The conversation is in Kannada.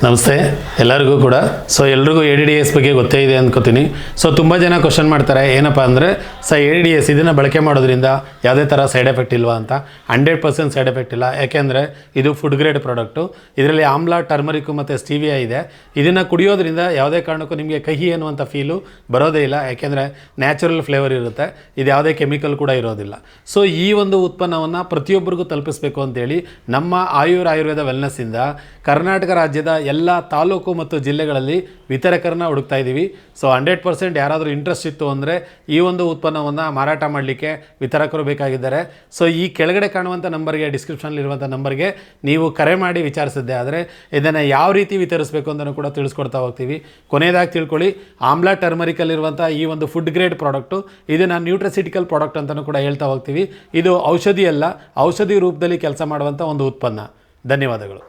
ನಮಸ್ತೆ ಎಲ್ಲರಿಗೂ ಕೂಡ. ಸೊ ಎಲ್ರಿಗೂ ADDS ಬಗ್ಗೆ ಗೊತ್ತೇ ಇದೆ ಅಂದ್ಕೋತೀನಿ. ಸೊ ತುಂಬ ಜನ ಕ್ವಶನ್ ಮಾಡ್ತಾರೆ, ಏನಪ್ಪ ಅಂದರೆ ADDS ಇದನ್ನು ಬಳಕೆ ಮಾಡೋದ್ರಿಂದ ಯಾವುದೇ ಥರ ಸೈಡ್ ಎಫೆಕ್ಟ್ ಇಲ್ವಾ ಅಂತ. 100% ಸೈಡ್ ಎಫೆಕ್ಟ್ ಇಲ್ಲ. ಯಾಕೆಂದರೆ ಇದು ಫುಡ್ ಗ್ರೇಡ್ ಪ್ರಾಡಕ್ಟು. ಇದರಲ್ಲಿ ಆಮ್ಲ, ಟರ್ಮರಿಕ್ಕು ಮತ್ತು ಸ್ಟೀವಿಯಾ ಇದೆ. ಇದನ್ನು ಕುಡಿಯೋದ್ರಿಂದ ಯಾವುದೇ ಕಾರಣಕ್ಕೂ ನಿಮಗೆ ಕಹಿ ಅನ್ನುವಂಥ ಫೀಲು ಬರೋದೇ ಇಲ್ಲ. ಯಾಕೆಂದರೆ ನ್ಯಾಚುರಲ್ ಫ್ಲೇವರ್ ಇರುತ್ತೆ. ಇದು ಯಾವುದೇ ಕೆಮಿಕಲ್ ಕೂಡ ಇರೋದಿಲ್ಲ. ಸೊ ಈ ಒಂದು ಉತ್ಪನ್ನವನ್ನು ಪ್ರತಿಯೊಬ್ಬರಿಗೂ ತಲುಪಿಸಬೇಕು ಅಂತೇಳಿ ನಮ್ಮ ಆಯುರ್ವೇದ ವೆಲ್ನೆಸ್ಸಿಂದ ಕರ್ನಾಟಕ ರಾಜ್ಯದ ಎಲ್ಲ ತಾಲೂಕು ಮತ್ತು ಜಿಲ್ಲೆಗಳಲ್ಲಿ ವಿತರಕರನ್ನ ಹುಡುಕ್ತಾ ಇದ್ದೀವಿ. ಸೊ 100% ಯಾರಾದರೂ ಇಂಟ್ರೆಸ್ಟ್ ಇತ್ತು ಅಂದರೆ ಈ ಒಂದು ಉತ್ಪನ್ನವನ್ನು ಮಾರಾಟ ಮಾಡಲಿಕ್ಕೆ ವಿತರಕರು ಬೇಕಾಗಿದ್ದಾರೆ. ಸೊ ಈ ಕೆಳಗಡೆ ಕಾಣುವಂಥ ನಂಬರ್ಗೆ, ಡಿಸ್ಕ್ರಿಪ್ಷನಲ್ಲಿರುವಂಥ ನಂಬರ್ಗೆ ನೀವು ಕರೆ ಮಾಡಿ ವಿಚಾರಿಸಿದ್ದೆ ಆದರೆ ಇದನ್ನು ಯಾವ ರೀತಿ ವಿತರಿಸಬೇಕು ಅಂತಲೂ ಕೂಡ ತಿಳಿಸ್ಕೊಡ್ತಾ ಹೋಗ್ತೀವಿ. ಕೊನೆಯದಾಗಿ ತಿಳ್ಕೊಳ್ಳಿ, ಆಮ್ಲ ಟರ್ಮರಿಕಲ್ಲಿರುವಂಥ ಈ ಒಂದು ಫುಡ್ ಗ್ರೇಡ್ ಪ್ರಾಡಕ್ಟು ಇದನ್ನು ನ್ಯೂಟ್ರಸಿಟಿಕಲ್ ಪ್ರಾಡಕ್ಟ್ ಅಂತಲೂ ಕೂಡ ಹೇಳ್ತಾ ಹೋಗ್ತೀವಿ. ಇದು ಔಷಧಿ ಅಲ್ಲ, ಔಷಧಿ ರೂಪದಲ್ಲಿ ಕೆಲಸ ಮಾಡುವಂಥ ಒಂದು ಉತ್ಪನ್ನ. ಧನ್ಯವಾದಗಳು.